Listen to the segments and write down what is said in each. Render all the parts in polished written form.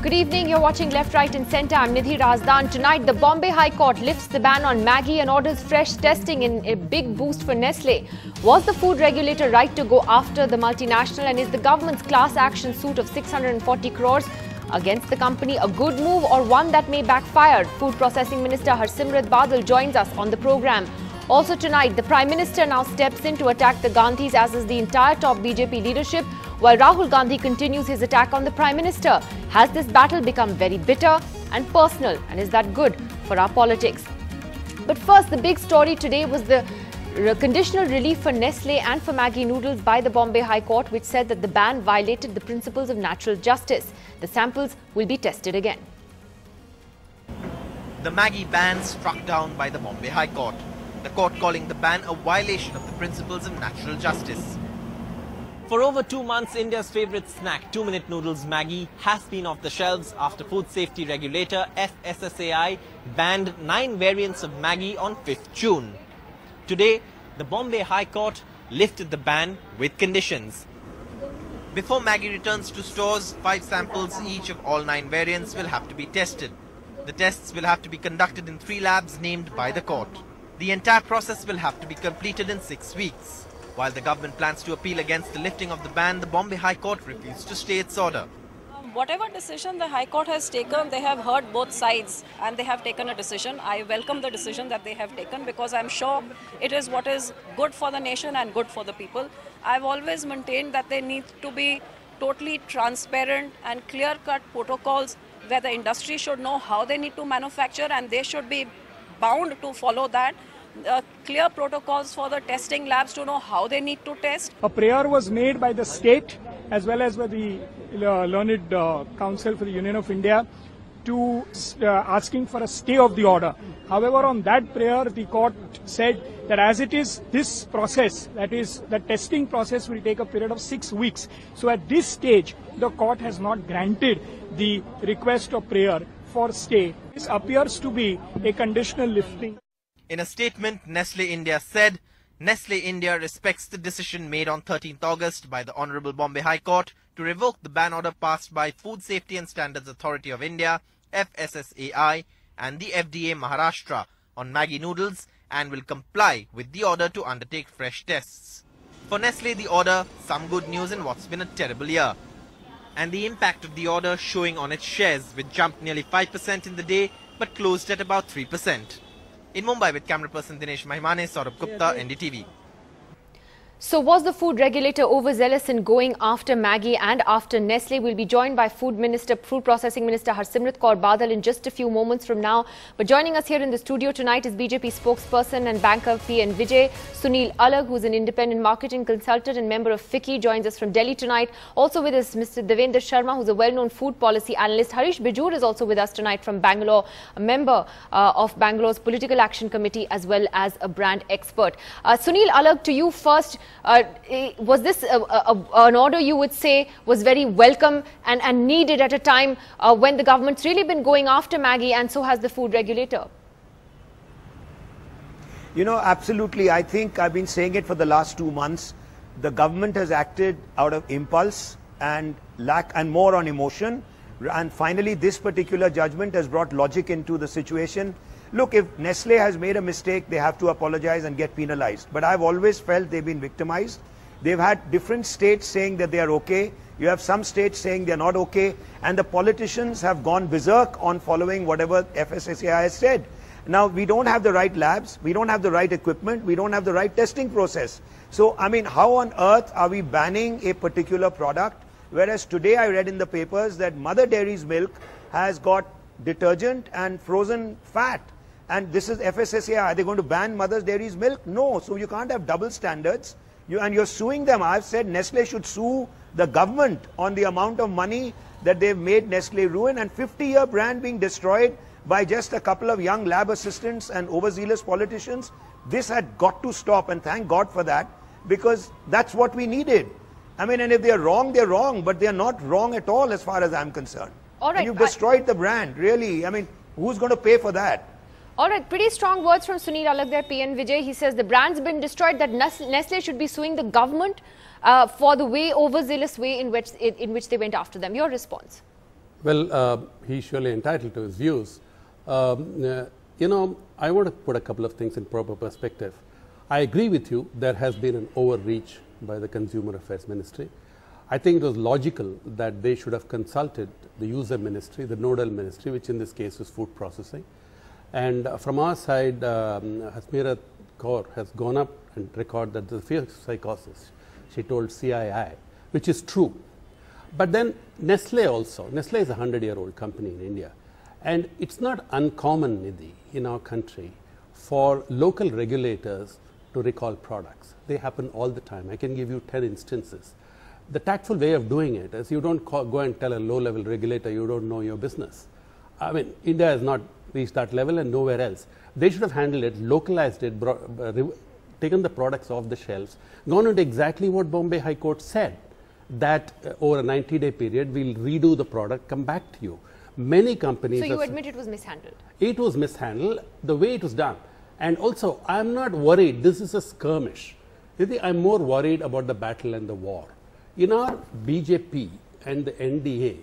Good evening, you're watching Left, Right and Centre. I'm Nidhi Razdan. Tonight, the Bombay High Court lifts the ban on Maggi and orders fresh testing in a big boost for Nestle. Was the food regulator right to go after the multinational, and is the government's class action suit of 640 crores against the company a good move or one that may backfire? Food Processing Minister Harsimrat Badal joins us on the programme. Also tonight, the Prime Minister now steps in to attack the Gandhis, as is the entire top BJP leadership, while Rahul Gandhi continues his attack on the Prime Minister. Has this battle become very bitter and personal, and is that good for our politics? But first, the big story today was the conditional relief for Nestle and for Maggi noodles by the Bombay High Court, which said that the ban violated the principles of natural justice. The samples will be tested again. The Maggi ban struck down by the Bombay High Court. The court calling the ban a violation of the principles of natural justice. For over 2 months, India's favourite snack, 2-minute noodles Maggi, has been off the shelves after food safety regulator FSSAI banned 9 variants of Maggi on 5th June. Today, the Bombay High Court lifted the ban with conditions. Before Maggi returns to stores, 5 samples each of all 9 variants will have to be tested. The tests will have to be conducted in 3 labs named by the court. The entire process will have to be completed in 6 weeks. While the government plans to appeal against the lifting of the ban, the Bombay High Court refused to stay its order. Whatever decision the High Court has taken, they have heard both sides and they have taken a decision. I welcome the decision that they have taken, because I'm sure it is what is good for the nation and good for the people. I've always maintained that there need to be totally transparent and clear-cut protocols where the industry should know how they need to manufacture, and they should be bound to follow that. Clear protocols for the testing labs to know how they need to test. A prayer was made by the state as well as by the Learned Council for the Union of India to asking for a stay of the order. However, on that prayer, the court said that as it is, this process, that is the testing process, will take a period of 6 weeks. So at this stage, the court has not granted the request of prayer for stay. This appears to be a conditional lifting. In a statement, Nestle India said, Nestle India respects the decision made on 13th August by the Honourable Bombay High Court to revoke the ban order passed by Food Safety and Standards Authority of India, FSSAI, and the FDA Maharashtra on Maggi noodles, and will comply with the order to undertake fresh tests. For Nestle, the order, some good news in what's been a terrible year. And the impact of the order showing on its shares, which jumped nearly 5% in the day but closed at about 3%. In Mumbai with camera person Dinesh Mahimane, Saurabh Gupta, NDTV. So was the food regulator overzealous in going after Maggi and after Nestle? We'll be joined by Food Processing Minister Harsimrat Kaur Badal in just a few moments from now. But joining us here in the studio tonight is BJP spokesperson and banker PN Vijay. Sunil Alag, who's an independent marketing consultant and member of FICCI, joins us from Delhi tonight. Also with us, Mr. Devendra Sharma, who's a well-known food policy analyst. Harish Bijur is also with us tonight from Bangalore, a member of Bangalore's Political Action Committee as well as a brand expert. Sunil Alag, to you first. Was this an order you would say was very welcome and needed at a time when the government's really been going after Maggi, and so has the food regulator? You know, absolutely. I think I've been saying it for the last 2 months. The government has acted out of impulse and more on emotion. And finally, this particular judgment has brought logic into the situation. Look, if Nestle has made a mistake, they have to apologize and get penalized. But I've always felt they've been victimized. They've had different states saying that they are okay. You have some states saying they're not okay. And the politicians have gone berserk on following whatever FSSAI has said. Now, we don't have the right labs. We don't have the right equipment. We don't have the right testing process. So, I mean, how on earth are we banning a particular product? Whereas today I read in the papers that Mother Dairy's milk has got detergent and frozen fat. And this is FSSAI. Are they going to ban Mother Dairy's milk? No. So you can't have double standards. And you're suing them. I've said Nestle should sue the government on the amount of money that they've made Nestle ruin, and 50-year brand being destroyed by just a couple of young lab assistants and overzealous politicians. This had got to stop, and thank God for that, because that's what we needed. I mean, and if they're wrong, but they're not wrong at all as far as I'm concerned. All right, and you've destroyed the brand, really. I mean, who's going to pay for that? All right, pretty strong words from Sunil Alag there, PN Vijay. He says the brand's been destroyed, that Nestle should be suing the government for the overzealous way in which they went after them. Your response? Well, he's surely entitled to his views. You know, I want to put a couple of things in proper perspective. I agree with you, there has been an overreach by the Consumer Affairs Ministry. I think it was logical that they should have consulted the user ministry, the nodal ministry, which in this case is food processing. And from our side, Hasmira Kaur has gone up and recorded that the fear of psychosis, she told CII, which is true. But then Nestle also, Nestle is a 100-year-old company in India. And it's not uncommon, Nidhi, in our country for local regulators to recall products. They happen all the time. I can give you 10 instances. The tactful way of doing it is you don't go and tell a low-level regulator you don't know your business. I mean, India has not reached that level and nowhere else. They should have handled it, localized it, taken the products off the shelves, gone into exactly what Bombay High Court said, that over a 90-day period, we'll redo the product, come back to you. Many companies... So you admit it was mishandled? It was mishandled, the way it was done. And also, I'm not worried, this is a skirmish. I'm more worried about the battle and the war. In our BJP and the NDA,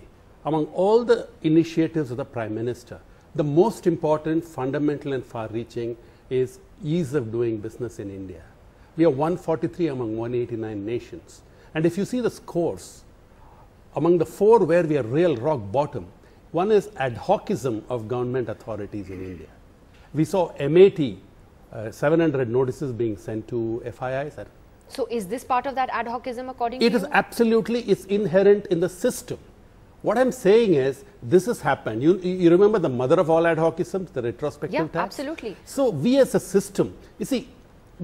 among all the initiatives of the Prime Minister, the most important, fundamental and far-reaching is ease of doing business in India. We are 143 among 189 nations. And if you see the scores, among the 4 where we are real rock bottom, one is ad hocism of government authorities in India. We saw MAT, 700 notices being sent to FIIs. So is this part of that ad hocism according to you? It is absolutely, it's inherent in the system. What I'm saying is, this has happened. You remember the mother of all ad hocisms, the retrospective tax? Absolutely. So we as a system, you see,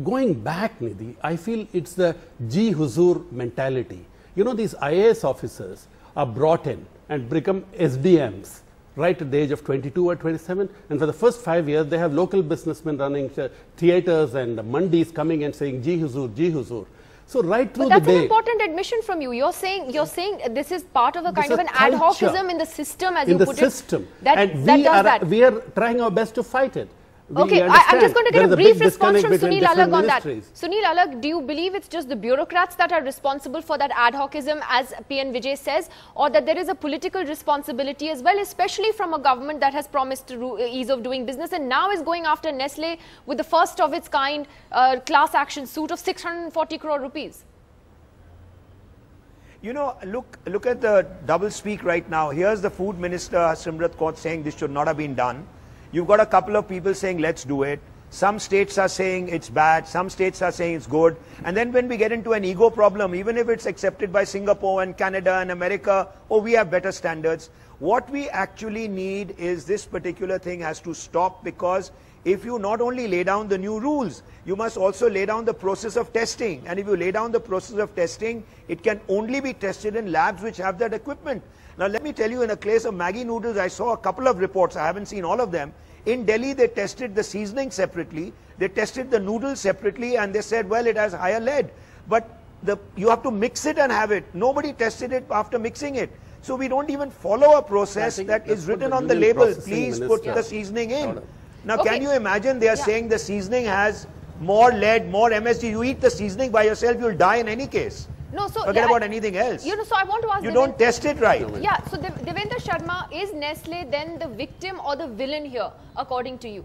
going back, Nidhi, I feel it's the Ji Huzur mentality. You know, these IAS officers are brought in and become SDMs right at the age of 22 or 27, and for the first 5 years they have local businessmen running theatres and mandis coming and saying Ji Huzur, Ji Huzur. So right through the day... But that's an important admission from you. You're saying this is part of a kind of an ad hocism in the system, as you put it. In the system. We are trying our best to fight it. Okay, I'm just going to get a brief response from Sunil Alagh on that. Sunil Alagh, do you believe it's just the bureaucrats that are responsible for that ad hocism, as PN Vijay says, or that there is a political responsibility as well, especially from a government that has promised ease of doing business and now is going after Nestle with the first of its kind class action suit of 640 crore rupees? You know, look at the double speak right now. Here's the food minister, Simrat Kaur, saying this should not have been done. You've got a couple of people saying, let's do it. Some states are saying it's bad. Some states are saying it's good. And then when we get into an ego problem, even if it's accepted by Singapore and Canada and America, oh, we have better standards. What we actually need is this particular thing has to stop, because if you not only lay down the new rules, you must also lay down the process of testing. And if you lay down the process of testing, it can only be tested in labs which have that equipment. Now, let me tell you, in a case of Maggi noodles, I saw a couple of reports. I haven't seen all of them. In Delhi, they tested the seasoning separately. They tested the noodles separately, and they said, well, it has higher lead. But you have to mix it and have it. Nobody tested it after mixing it. So we don't even follow a process that is written on the label. Please put the seasoning in. Now, can you imagine they are saying the seasoning has more lead, more MSG. You eat the seasoning by yourself, you'll die in any case. No, so forget about anything else. You know, so I want to ask you don't test it right. Yeah, so Devendra Sharma, is Nestle then the victim or the villain here, according to you?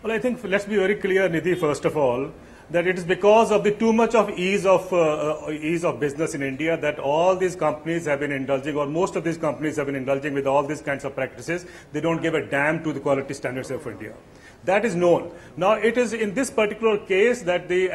Well, I think let's be very clear, Nidhi, first of all, that it is because of the too much of ease of business in India that all these companies have been indulging, or most of these companies have been indulging with all these kinds of practices. They don't give a damn to the quality standards of India. That is known. Now, it is in this particular case that the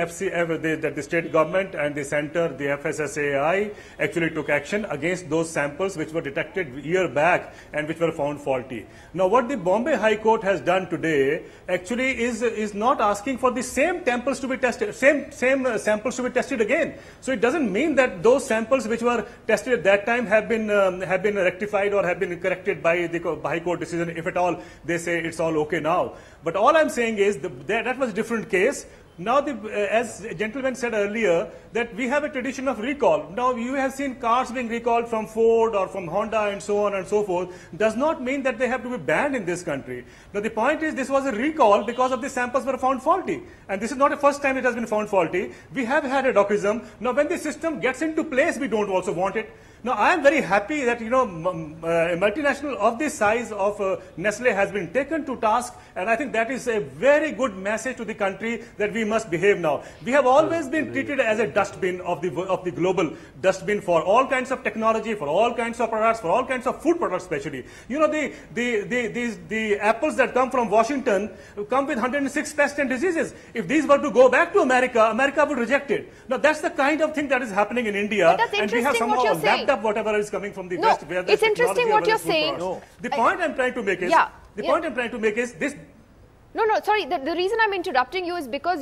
state government and the center, the FSSAI, actually took action against those samples which were detected a year back and which were found faulty. Now, what the Bombay High Court has done today actually is not asking for the same samples to be tested, same samples to be tested again. So it doesn't mean that those samples which were tested at that time have been rectified or have been corrected by the High Court decision. If at all they say it's all okay now. But all I'm saying is that was a different case. Now, as the gentleman said earlier, that we have a tradition of recall. Now, you have seen cars being recalled from Ford or from Honda and so on and so forth. Does not mean that they have to be banned in this country. Now, the point is this was a recall because of the samples were found faulty. And this is not the first time it has been found faulty. We have had a docism. Now, when the system gets into place, we don't also want it. Now, I am very happy that, a multinational of this size of Nestle has been taken to task, and I think that is a very good message to the country that we must behave now. We have always been treated as a dustbin of the global dustbin for all kinds of technology, for all kinds of products, for all kinds of food products especially. You know, the apples that come from Washington come with 106 pests and diseases. If these were to go back to America, America would reject it. Now, that's the kind of thing that is happening in India, and we have somehow lapped up whatever is coming from the West. Where it's interesting what you're saying. The point I'm trying to make is, this. No, sorry. The reason I'm interrupting you is because,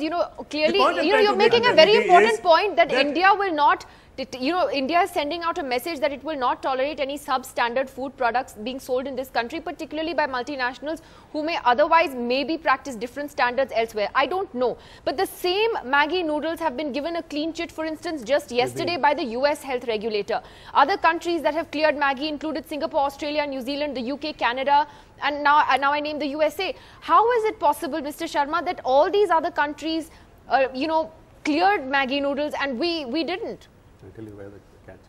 clearly, you're making a very important point that India will not, India is sending out a message that it will not tolerate any substandard food products being sold in this country, particularly by multinationals who may otherwise maybe practice different standards elsewhere. I don't know. But the same Maggi noodles have been given a clean chit, for instance, just yesterday by the US health regulator. Other countries that have cleared Maggi included Singapore, Australia, New Zealand, the UK, Canada, and now I name the USA. How is it possible, Mr. Sharma, that all these other countries, cleared Maggi noodles and we didn't? I'll tell you where the catch is.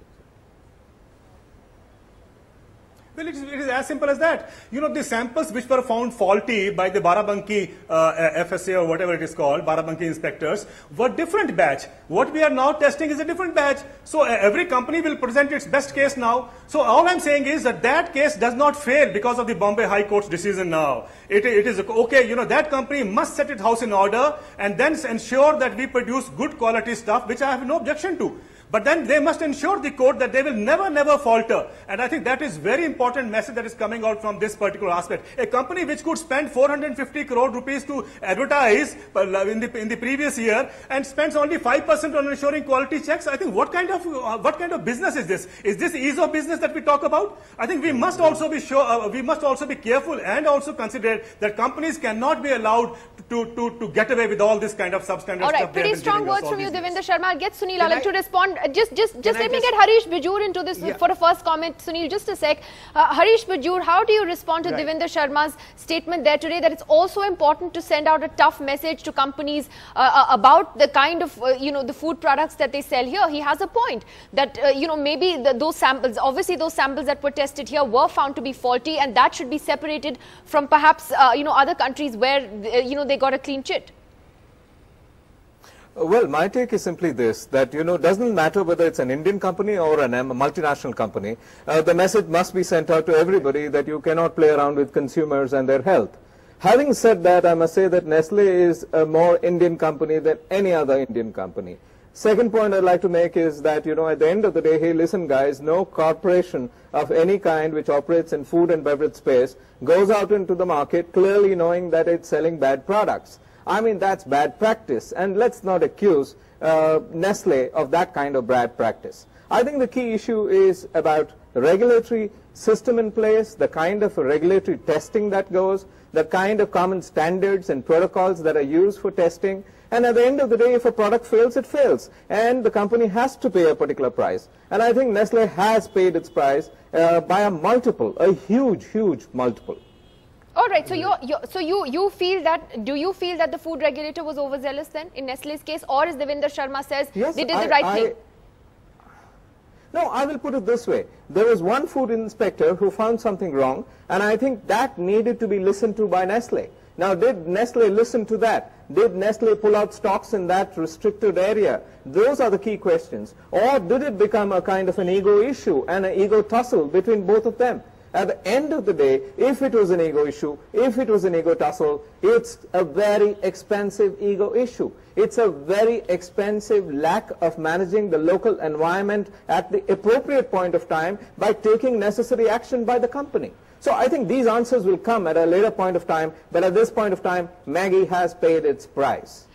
Well, it is as simple as that. The samples which were found faulty by the Barabanki FSA or whatever it is called, Barabanki inspectors, were different batch. What we are now testing is a different batch. So every company will present its best case now. So all I'm saying is that case does not fail because of the Bombay High Court's decision now. It is okay, that company must set its house in order and then ensure that we produce good quality stuff, which I have no objection to. But then they must ensure the court that they will never falter. And I think that is very important message that is coming out from this particular aspect. A company which could spend 450 crore rupees to advertise in the previous year and spends only 5% on ensuring quality checks. I think what kind of business is this? Is this ease of business that we talk about? I think we must also be sure, we must also be careful and also consider that companies cannot be allowed to get away with all this kind of substandard stuff. All right, pretty strong words from you, Devendra Sharma. I'll get Sunil Alak to respond. Just let me get Harish Bijur into this for a first comment. Sunil, just a sec. Harish Bijur, how do you respond to Devendra Sharma's statement there today that it's also important to send out a tough message to companies about the kind of, the food products that they sell here? He has a point that, maybe those samples, obviously those samples that were tested here were found to be faulty, and that should be separated from perhaps, other countries where, they got a clean chit. Well, my take is simply this, that, doesn't matter whether it's an Indian company or a multinational company, the message must be sent out to everybody that you cannot play around with consumers and their health. Having said that, I must say that Nestle is a more Indian company than any other Indian company. Second point I'd like to make is that, at the end of the day, hey, listen guys, no corporation of any kind which operates in food and beverage space goes out into the market clearly knowing that it's selling bad products. I mean, that's bad practice, and let's not accuse Nestle of that kind of bad practice. I think the key issue is about the regulatory system in place, the kind of regulatory testing that goes, the kind of common standards and protocols that are used for testing, and at the end of the day, if a product fails, it fails, and the company has to pay a particular price. And I think Nestle has paid its price by a multiple, a huge multiple. All right, so you feel that, do you feel that the food regulator was overzealous then in Nestle's case, or as Devendra Sharma says, yes, they did the right thing? No, I will put it this way. There was one food inspector who found something wrong, and I think that needed to be listened to by Nestle. Now, did Nestle listen to that? Did Nestle pull out stocks in that restricted area? Those are the key questions. Or did it become a kind of an ego issue and an ego tussle between both of them? At the end of the day, if it was an ego issue, if it was an ego tussle, it's a very expensive ego issue. It's a very expensive lack of managing the local environment at the appropriate point of time by taking necessary action by the company. So I think these answers will come at a later point of time, but at this point of time, Maggi has paid its price.